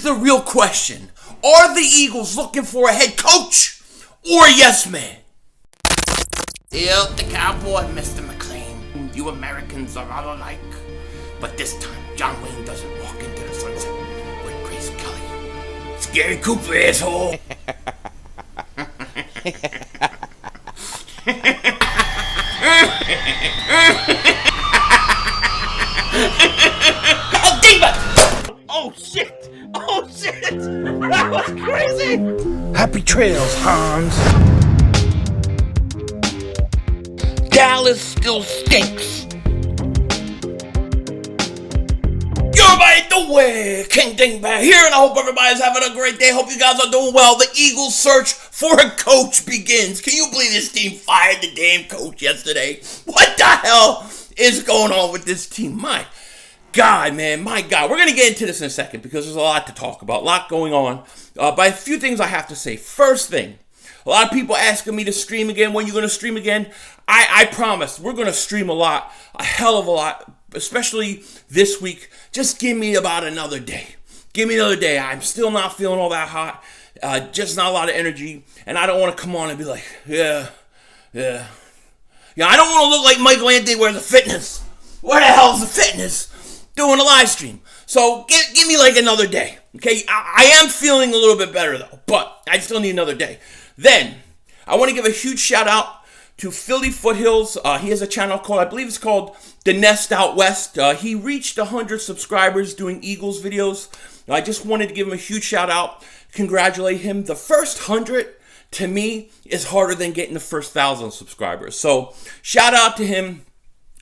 is the real question. Are the Eagles looking for a head coach or a yes man? Still the cowboy, Mr. McLean. You Americans are all alike. But this time, John Wayne doesn't walk into the sunset with Grace Kelly. Scary Cooper, asshole. Oh, Dingbat! Oh, shit! Oh, shit! That was crazy! Happy trails, Hans. Dallas still stinks. Everybody doing? King Dingbat here, and I hope everybody's having a great day. Hope you guys are doing well. The Eagles' search for a coach begins. Can you believe this team fired the damn coach yesterday? What the hell is going on with this team? My God, man, my God. We're going to get into this in a second because there's a lot to talk about, a lot going on. But a few things I have to say. First thing, a lot of people asking me to stream again. When are you going to stream again? I promise we're going to stream a lot, a hell of a lot, especially this week. Just give me about another day. Give me another day. I'm still not feeling all that hot. Just not a lot of energy. And I don't want to come on and be like, yeah. I don't want to look like Michael Anthony where's the fitness. Where the hell's the fitness? Doing a live stream. So give me like another day. Okay, I am feeling a little bit better though, but I still need another day. Then I want to give a huge shout out to Philly Foothills. He has a channel called, I believe it's called The Nest Out West. He reached 100 subscribers doing Eagles videos. I just wanted to give him a huge shout out, congratulate him. The first 100 to me is harder than getting the first 1,000 subscribers. So shout out to him.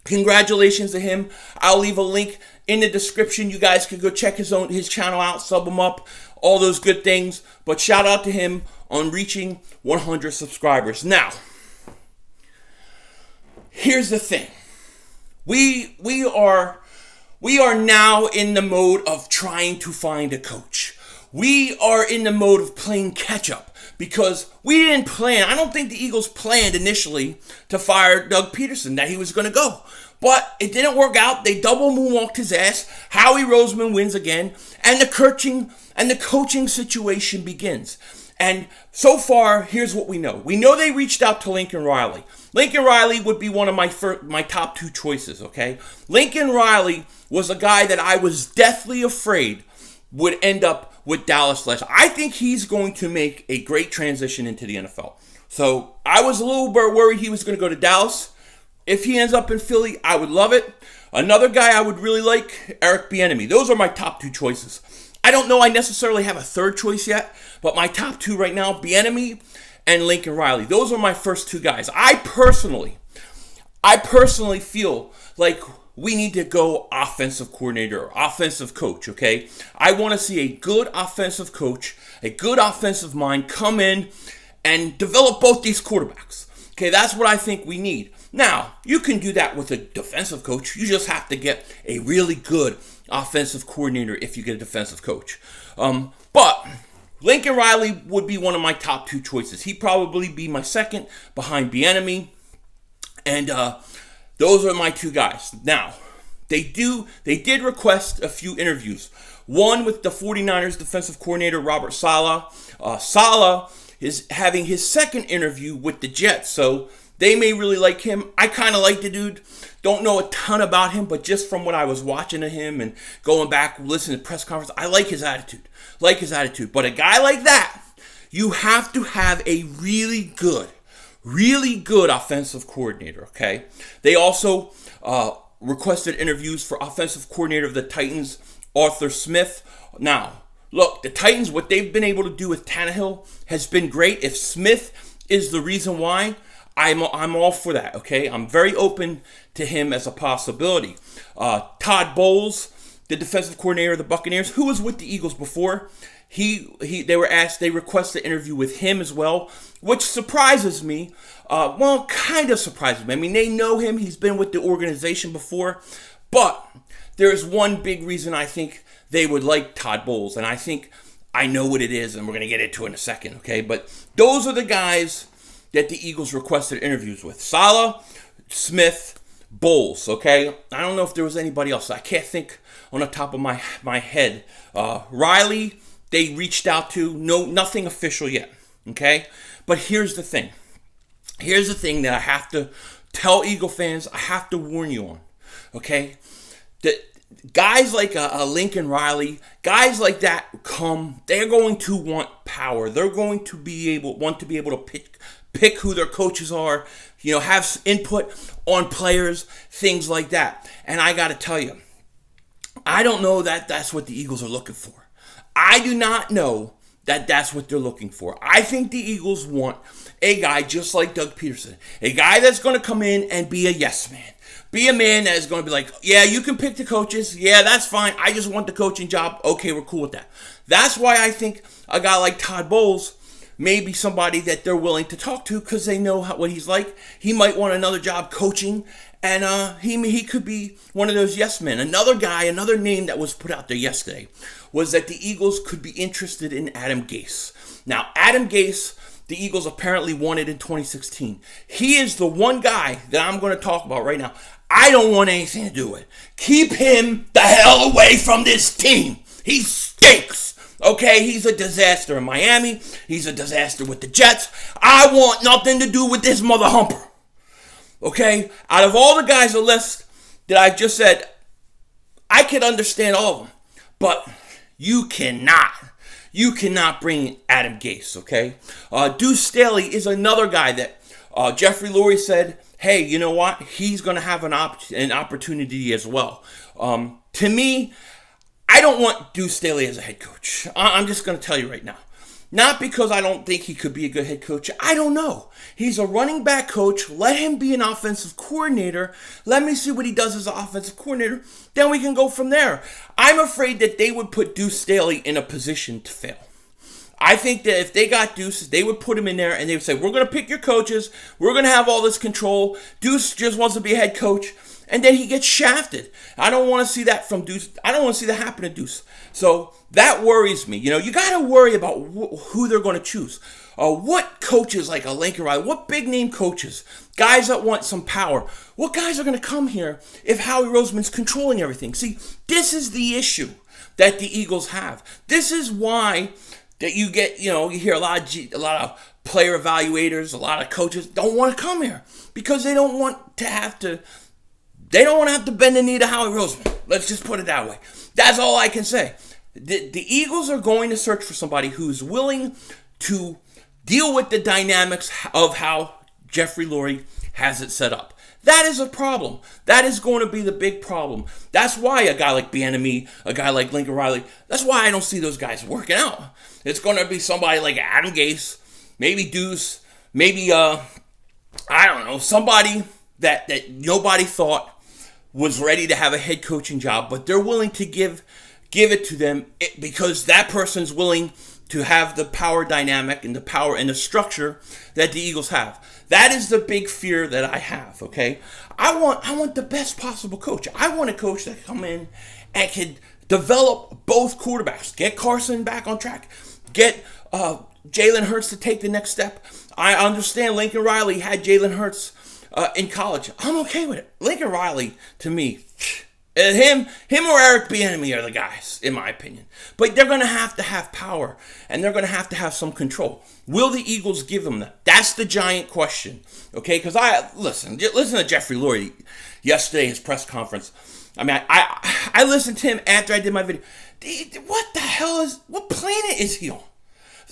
Congratulations to him. I'll leave a link in the description. You guys can go check his channel out, sub him up, all those good things. But shout out to him on reaching 100 subscribers. Now, here's the thing. We are now in the mode of trying to find a coach. We are in the mode of playing catch up because we didn't plan. I don't think the Eagles planned initially to fire Doug Peterson, that he was going to go. But it didn't work out. They double moonwalked his ass. Howie Roseman wins again. And the coaching situation begins. And so far, here's what we know. We know they reached out to Lincoln Riley. Lincoln Riley would be one of my top two choices, okay? Lincoln Riley was a guy that I was deathly afraid would end up with Dallas Flash. I think he's going to make a great transition into the NFL. So I was a little bit worried he was going to go to Dallas. If he ends up in Philly, I would love it. Another guy I would really like, Eric Bieniemy. Those are my top two choices. I don't know I necessarily have a third choice yet, but my top two right now, Bieniemy and Lincoln Riley. Those are my first two guys. I personally feel like we need to go offensive coordinator, offensive coach, okay? I want to see a good offensive coach, a good offensive mind come in and develop both these quarterbacks. Okay, that's what I think we need. Now, you can do that with a defensive coach. You just have to get a really good offensive coordinator if you get a defensive coach. But Lincoln Riley would be one of my top two choices. He'd probably be my second behind Bieniemy. And those are my two guys. Now, they did request a few interviews. One with the 49ers defensive coordinator, Robert Saleh. Saleh is having his second interview with the Jets, so they may really like him. I kind of like the dude. Don't know a ton about him, but just from what I was watching of him and going back, listening to press conference, I like his attitude. But a guy like that, you have to have a really good offensive coordinator, okay? They also requested interviews for offensive coordinator of the Titans, Arthur Smith. Now, look, the Titans, what they've been able to do with Tannehill has been great. If Smith is the reason why, I'm all for that, okay? I'm very open to him as a possibility. Todd Bowles, the defensive coordinator of the Buccaneers, who was with the Eagles before, they requested an interview with him as well, which surprises me. Kind of surprises me. I mean, they know him. He's been with the organization before. But there's one big reason I think they would like Todd Bowles, and I think I know what it is, and we're going to get into it in a second, okay? But those are the guys that the Eagles requested interviews with. Saleh, Smith, Bowles, okay? I don't know if there was anybody else. I can't think on the top of my head. Riley, they reached out to. No, nothing official yet. Okay? But here's the thing. Here's the thing that I have to tell Eagle fans, I have to warn you on. Okay? That guys like a Lincoln Riley, guys like that they're going to want power. They're going to want to be able to pick who their coaches are, have input on players, things like that. And I got to tell you, I don't know that that's what the Eagles are looking for. I do not know that that's what they're looking for. I think the Eagles want a guy just like Doug Peterson, a guy that's going to come in and be a yes man. Be a man that is going to be like, yeah, you can pick the coaches. Yeah, that's fine. I just want the coaching job. Okay, we're cool with that. That's why I think a guy like Todd Bowles may be somebody that they're willing to talk to because they know what he's like. He might want another job coaching, and he could be one of those yes men. Another guy, another name that was put out there yesterday was that the Eagles could be interested in Adam Gase. Now, Adam Gase, the Eagles apparently wanted in 2016. He is the one guy that I'm going to talk about right now. I don't want anything to do with. Keep him the hell away from this team. He stinks. Okay, he's a disaster in Miami. He's a disaster with the Jets. I want nothing to do with this mother humper. Okay, out of all the guys on the list that I just said, I can understand all of them. But you cannot bring Adam Gase, okay? Deuce Staley is another guy that Jeffrey Lurie said, hey, you know what? He's going to have an opportunity as well. To me, I don't want Deuce Staley as a head coach. I'm just going to tell you right now. Not because I don't think he could be a good head coach. I don't know. He's a running back coach. Let him be an offensive coordinator. Let me see what he does as an offensive coordinator. Then we can go from there. I'm afraid that they would put Deuce Staley in a position to fail. I think that if they got Deuce, they would put him in there and they would say, we're going to pick your coaches. We're going to have all this control. Deuce just wants to be a head coach. And then he gets shafted. I don't want to see that from Deuce. I don't want to see that happen to Deuce. So that worries me. You got to worry about who they're going to choose. What coaches like a Lincoln Riley, what big name coaches, guys that want some power, what guys are going to come here if Howie Roseman's controlling everything? See, this is the issue that the Eagles have. This is why that you get, you hear a lot of player evaluators, a lot of coaches don't want to come here because they don't want to have to bend the knee to Howie Roseman. Let's just put it that way. That's all I can say. The Eagles are going to search for somebody who's willing to deal with the dynamics of how Jeffrey Lurie has it set up. That is a problem. That is going to be the big problem. That's why a guy like Bieniemy, a guy like Lincoln Riley, that's why I don't see those guys working out. It's going to be somebody like Adam Gase, maybe Deuce, maybe, I don't know, somebody that nobody thought was ready to have a head coaching job, but they're willing to give it to them because that person's willing to have the power dynamic and the power and the structure that the Eagles have. That is the big fear that I have, okay? I want the best possible coach. I want a coach that can come in and can develop both quarterbacks, get Carson back on track, get Jalen Hurts to take the next step. I understand Lincoln Riley had Jalen Hurts in college. I'm okay with it. Lincoln Riley, to me, him or Eric Bieniemy are the guys, in my opinion. But they're going to have power, and they're going to have some control. Will the Eagles give them that? That's the giant question, okay? Because listen to Jeffrey Lurie yesterday, his press conference. I mean, I listened to him after I did my video. What planet is he on?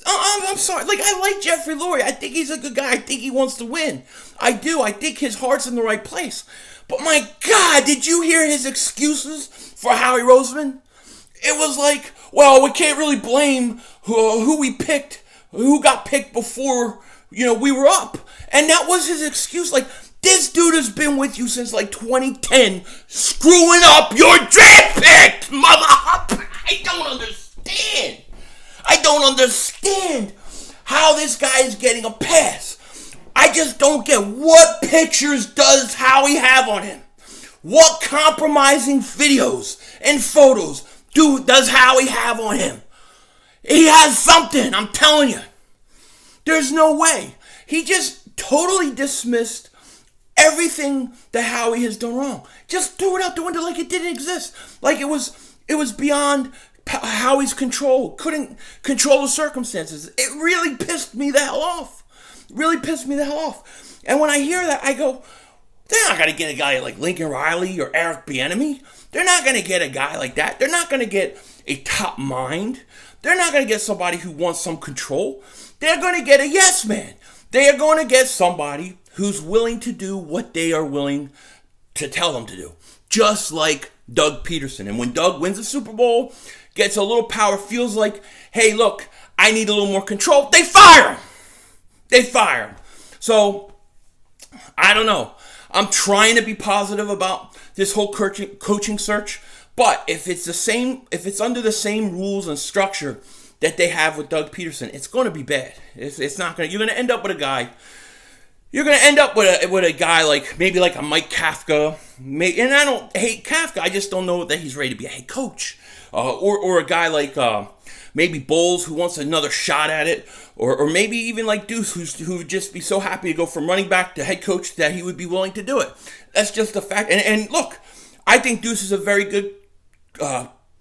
I'm sorry. I like Jeffrey Lurie. I think he's a good guy. I think he wants to win. I do. I think his heart's in the right place. But my God, did you hear his excuses for Howie Roseman? It was like, well, we can't really blame who we picked, who got picked before, we were up. And that was his excuse. This dude has been with you since 2010, screwing up your draft pick, mother. I don't understand how this guy is getting a pass. I just don't get what pictures does Howie have on him. What compromising videos and photos does Howie have on him? He has something, I'm telling you. There's no way. He just totally dismissed everything that Howie has done wrong. Just threw it out the window like it didn't exist. Like it was beyond how he's controlled, couldn't control the circumstances. It really pissed me the hell off. Really pissed me the hell off. And when I hear that, I go, they're not going to get a guy like Lincoln Riley or Eric Bieniemy. They're not going to get a guy like that. They're not going to get a top mind. They're not going to get somebody who wants some control. They're going to get a yes man. They are going to get somebody who's willing to do what they are willing to tell them to do. Just like Doug Peterson. And when Doug wins the Super Bowl, gets a little power, feels like, hey, look, I need a little more control, they fire him. They fire him. So, I don't know. I'm trying to be positive about this whole coaching search, but if it's under the same rules and structure that they have with Doug Peterson, it's going to be bad. It's not going to. You're going to end up with a guy. You're going to end up with a guy like maybe like a Mike Kafka. And I don't hate Kafka. I just don't know that he's ready to be a head coach. Or a guy like maybe Bowles who wants another shot at it. Or maybe even like Deuce who would just be so happy to go from running back to head coach that he would be willing to do it. That's just a fact. And look, I think Deuce is a very good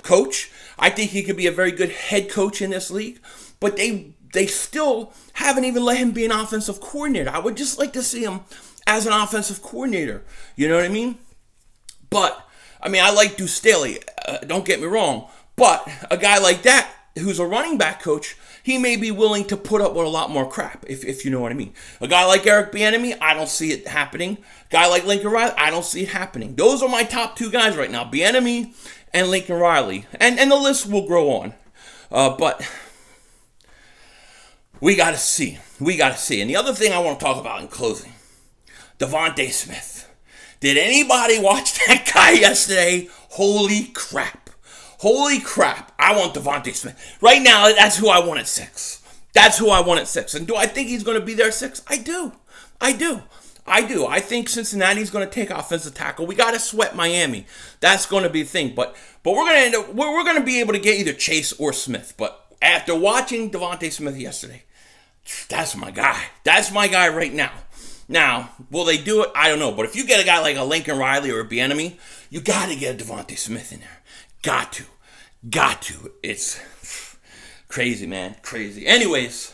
coach. I think he could be a very good head coach in this league. But they still haven't even let him be an offensive coordinator. I would just like to see him as an offensive coordinator. You know what I mean? But, I mean, I like Deuce Staley. Don't get me wrong. But a guy like that, who's a running back coach, he may be willing to put up with a lot more crap, if you know what I mean. A guy like Eric Bieniemy, I don't see it happening. A guy like Lincoln Riley, I don't see it happening. Those are my top two guys right now, Bieniemy and Lincoln Riley. And the list will grow on. But we got to see. We got to see. And the other thing I want to talk about in closing, DeVonta Smith. Did anybody watch that guy yesterday? Holy crap. Holy crap. I want DeVonta Smith. Right now, that's who I want at 6. That's who I want at 6. And do I think he's going to be there at 6? I do. I think Cincinnati's going to take offensive tackle. We got to sweat Miami. That's going to be the thing. But we're going to we're going to be able to get either Chase or Smith. But after watching DeVonta Smith yesterday, that's my guy. That's my guy right now. Now, will they do it? I don't know. But if you get a guy like a Lincoln Riley or a Bieniemy, you got to get a DeVonta Smith in there. Got to. It's crazy, man. Crazy. Anyways,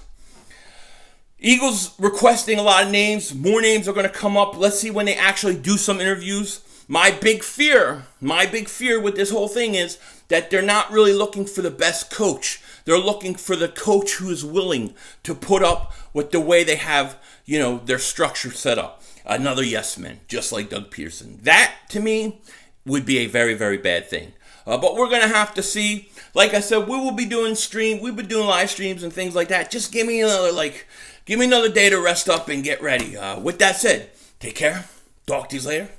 Eagles requesting a lot of names. More names are going to come up. Let's see when they actually do some interviews. My big fear with this whole thing is that they're not really looking for the best coach. They're looking for the coach who is willing to put up with the way they have, their structure set up. Another yes man, just like Doug Peterson. That, to me, would be a very, very bad thing. But we're going to have to see. Like I said, we will be doing we've been doing live streams and things like that. Just give me another day to rest up and get ready. With that said, take care. Talk to you later.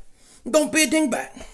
Don't be a dingbat.